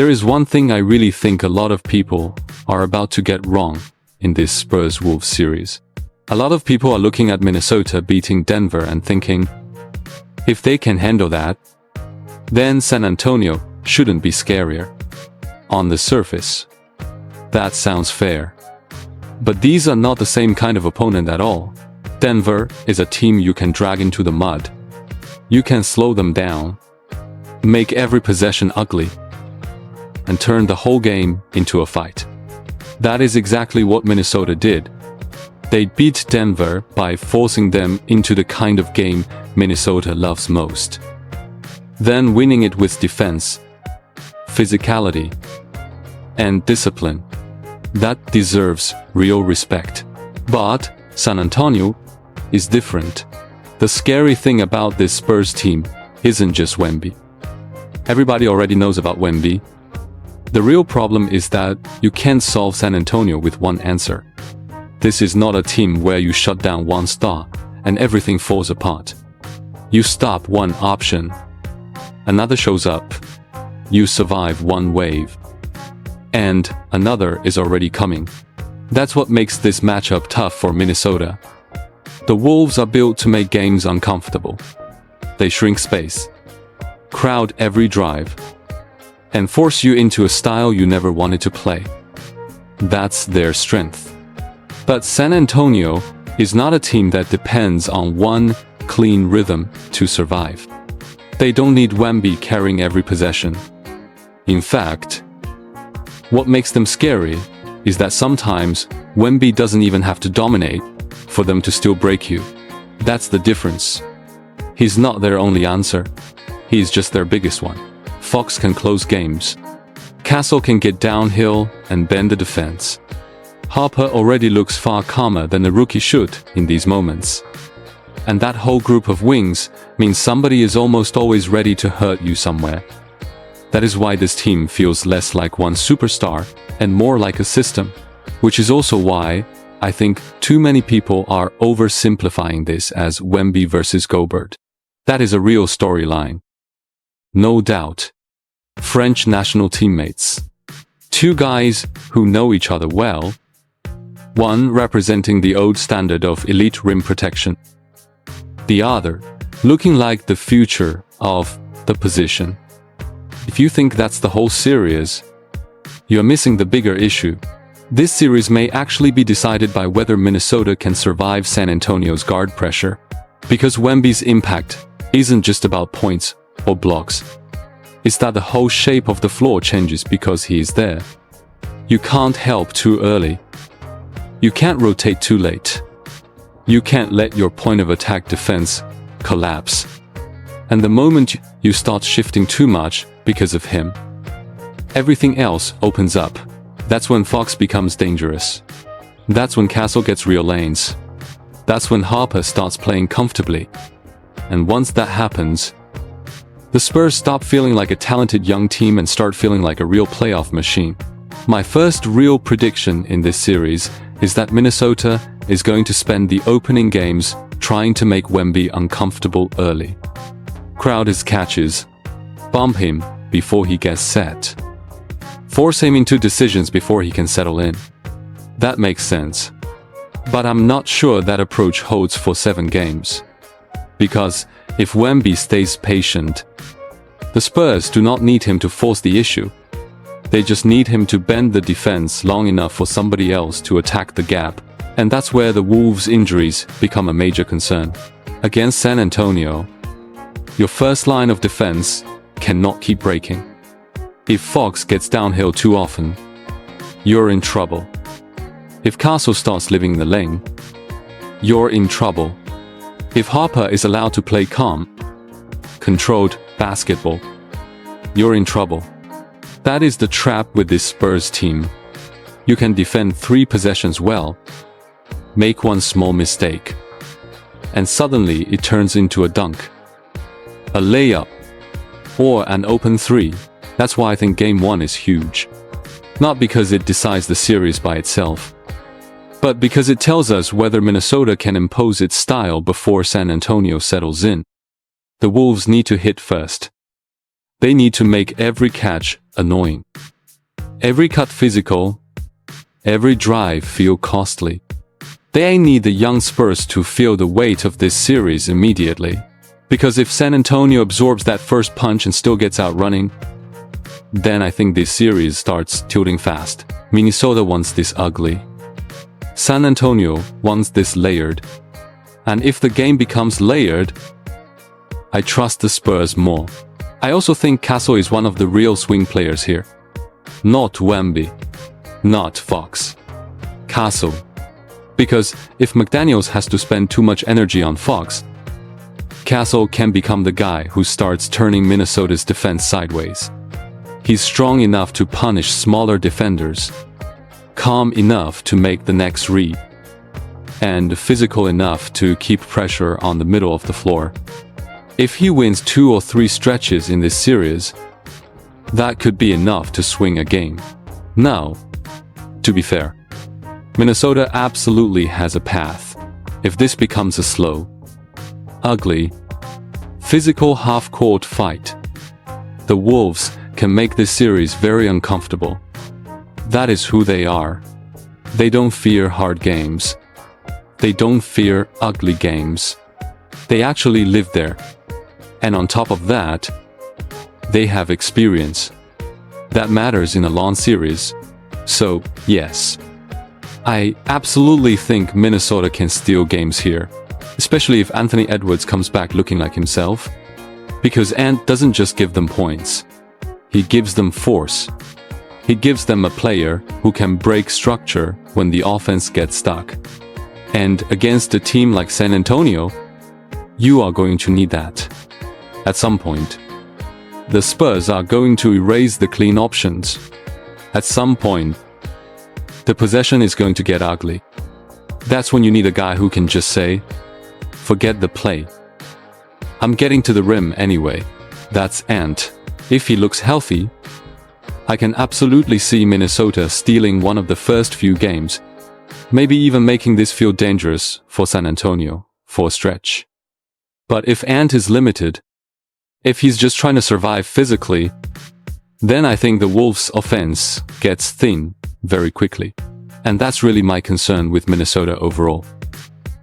There is one thing I really think a lot of people are about to get wrong in this Spurs-Wolves series. A lot of people are looking at Minnesota beating Denver and thinking, if they can handle that, then San Antonio shouldn't be scarier. On the surface, that sounds fair. But these are not the same kind of opponent at all. Denver is a team you can drag into the mud. You can slow them down, make every possession ugly, and turn the whole game into a fight. That is exactly what Minnesota did. They beat Denver by forcing them into the kind of game Minnesota loves most. Then winning it with defense, physicality, and discipline. That deserves real respect. But San Antonio is different. The scary thing about this Spurs team isn't just Wemby. Everybody already knows about Wemby. The real problem is that you can't solve San Antonio with one answer. This is not a team where you shut down one star and everything falls apart. You stop one option, another shows up. You survive one wave, and another is already coming. That's what makes this matchup tough for Minnesota. The Wolves are built to make games uncomfortable. They shrink space, crowd every drive, and force you into a style you never wanted to play. That's their strength. But San Antonio is not a team that depends on one clean rhythm to survive. They don't need Wemby carrying every possession. In fact, what makes them scary is that sometimes Wemby doesn't even have to dominate for them to still break you. That's the difference. He's not their only answer. He's just their biggest one. Fox can close games. Castle can get downhill and bend the defense. Harper already looks far calmer than the rookie should in these moments. And that whole group of wings means somebody is almost always ready to hurt you somewhere. That is why this team feels less like one superstar and more like a system, which is also why I think too many people are oversimplifying this as Wemby versus Gobert. That is a real storyline. No doubt. French national teammates. Two guys who know each other well. One representing the old standard of elite rim protection. The other looking like the future of the position. If you think that's the whole series, you're missing the bigger issue. This series may actually be decided by whether Minnesota can survive San Antonio's guard pressure. Because Wemby's impact isn't just about points or blocks. It's that the whole shape of the floor changes because he is there. You can't help too early. You can't rotate too late. You can't let your point of attack defense collapse. And the moment you start shifting too much because of him, everything else opens up. That's when Fox becomes dangerous. That's when Castle gets real lanes. That's when Harper starts playing comfortably. And once that happens, the Spurs stop feeling like a talented young team and start feeling like a real playoff machine. My first real prediction in this series is that Minnesota is going to spend the opening games trying to make Wemby uncomfortable early. Crowd his catches, bump him before he gets set, force him into decisions before he can settle in. That makes sense. But I'm not sure that approach holds for 7 games. Because if Wemby stays patient, the Spurs do not need him to force the issue. They just need him to bend the defense long enough for somebody else to attack the gap. And that's where the Wolves' injuries become a major concern. Against San Antonio, your first line of defense cannot keep breaking. If Fox gets downhill too often, you're in trouble. If Castle starts living in the lane, you're in trouble. If Harper is allowed to play calm, controlled basketball, you're in trouble. That is the trap with this Spurs team. You can defend 3 possessions well, make one small mistake, and suddenly it turns into a dunk, a layup, or an open 3. That's why I think Game 1 is huge. Not because it decides the series by itself, but because it tells us whether Minnesota can impose its style before San Antonio settles in. The Wolves need to hit first. They need to make every catch annoying. Every cut physical, every drive feel costly. They need the young Spurs to feel the weight of this series immediately. Because if San Antonio absorbs that first punch and still gets out running, then I think this series starts tilting fast. Minnesota wants this ugly. San Antonio wants this layered. And if the game becomes layered, I trust the Spurs more. I also think Castle is one of the real swing players here. Not Wemby. Not Fox. Castle. Because if McDaniels has to spend too much energy on Fox, Castle can become the guy who starts turning Minnesota's defense sideways. He's strong enough to punish smaller defenders, calm enough to make the next read, and physical enough to keep pressure on the middle of the floor. If he wins 2 or 3 stretches in this series, that could be enough to swing a game. Now, to be fair, Minnesota absolutely has a path. If this becomes a slow, ugly, physical half-court fight, the Wolves can make this series very uncomfortable. That is who they are. They don't fear hard games. They don't fear ugly games. They actually live there. And on top of that, they have experience. That matters in a long series. So, yes. I absolutely think Minnesota can steal games here. Especially if Anthony Edwards comes back looking like himself. Because Ant doesn't just give them points. He gives them force. He gives them a player who can break structure when the offense gets stuck. And against a team like San Antonio, you are going to need that. At some point, the Spurs are going to erase the clean options. At some point, the possession is going to get ugly. That's when you need a guy who can just say, forget the play. I'm getting to the rim anyway. That's Ant. If he looks healthy, I can absolutely see Minnesota stealing one of the first few games, maybe even making this feel dangerous for San Antonio for a stretch. But if Ant is limited, if he's just trying to survive physically, then I think the Wolves' offense gets thin very quickly. And that's really my concern with Minnesota overall.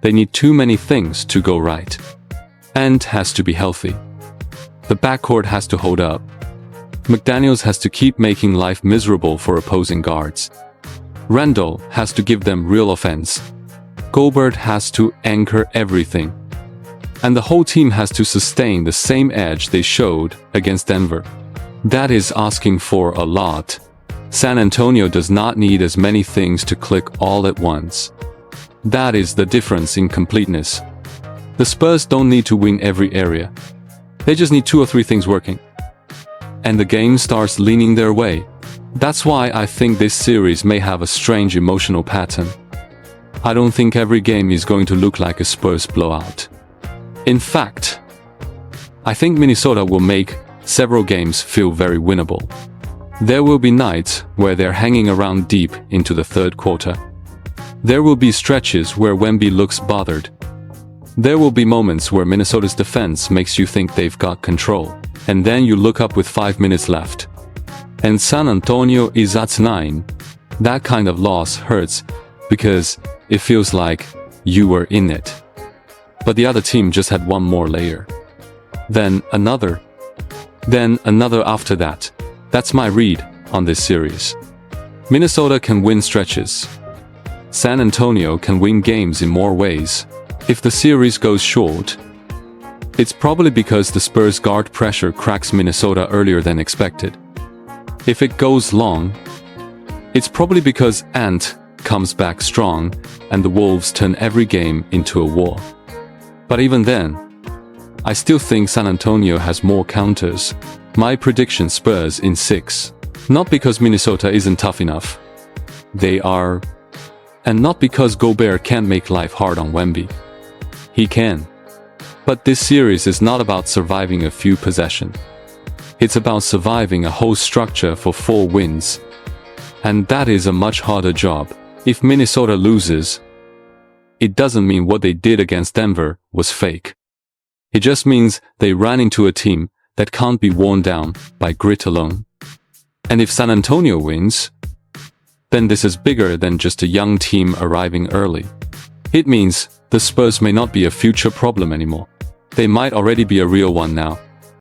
They need too many things to go right. Ant has to be healthy. The backcourt has to hold up. McDaniels has to keep making life miserable for opposing guards. Randall has to give them real offense. Gobert has to anchor everything. And the whole team has to sustain the same edge they showed against Denver. That is asking for a lot. San Antonio does not need as many things to click all at once. That is the difference in completeness. The Spurs don't need to win every area. They just need 2 or 3 things working. And the game starts leaning their way. That's why I think this series may have a strange emotional pattern. I don't think every game is going to look like a Spurs blowout. In fact, I think Minnesota will make several games feel very winnable. There will be nights where they're hanging around deep into the third quarter. There will be stretches where Wemby looks bothered. There will be moments where Minnesota's defense makes you think they've got control. And then you look up with 5 minutes left. And San Antonio is at 9. That kind of loss hurts because it feels like you were in it. But the other team just had one more layer. Then another after that. That's my read on this series. Minnesota can win stretches. San Antonio can win games in more ways. If the series goes short, it's probably because the Spurs guard pressure cracks Minnesota earlier than expected. If it goes long, it's probably because Ant comes back strong and the Wolves turn every game into a war. But even then, I still think San Antonio has more counters. My prediction: Spurs in 6. Not because Minnesota isn't tough enough. They are. And not because Gobert can't make life hard on Wemby. He can. But this series is not about surviving a few possessions. It's about surviving a whole structure for 4 wins. And that is a much harder job. If Minnesota loses, it doesn't mean what they did against Denver was fake. It just means they ran into a team that can't be worn down by grit alone. And if San Antonio wins, then this is bigger than just a young team arriving early. It means the Spurs may not be a future problem anymore. They might already be a real one now.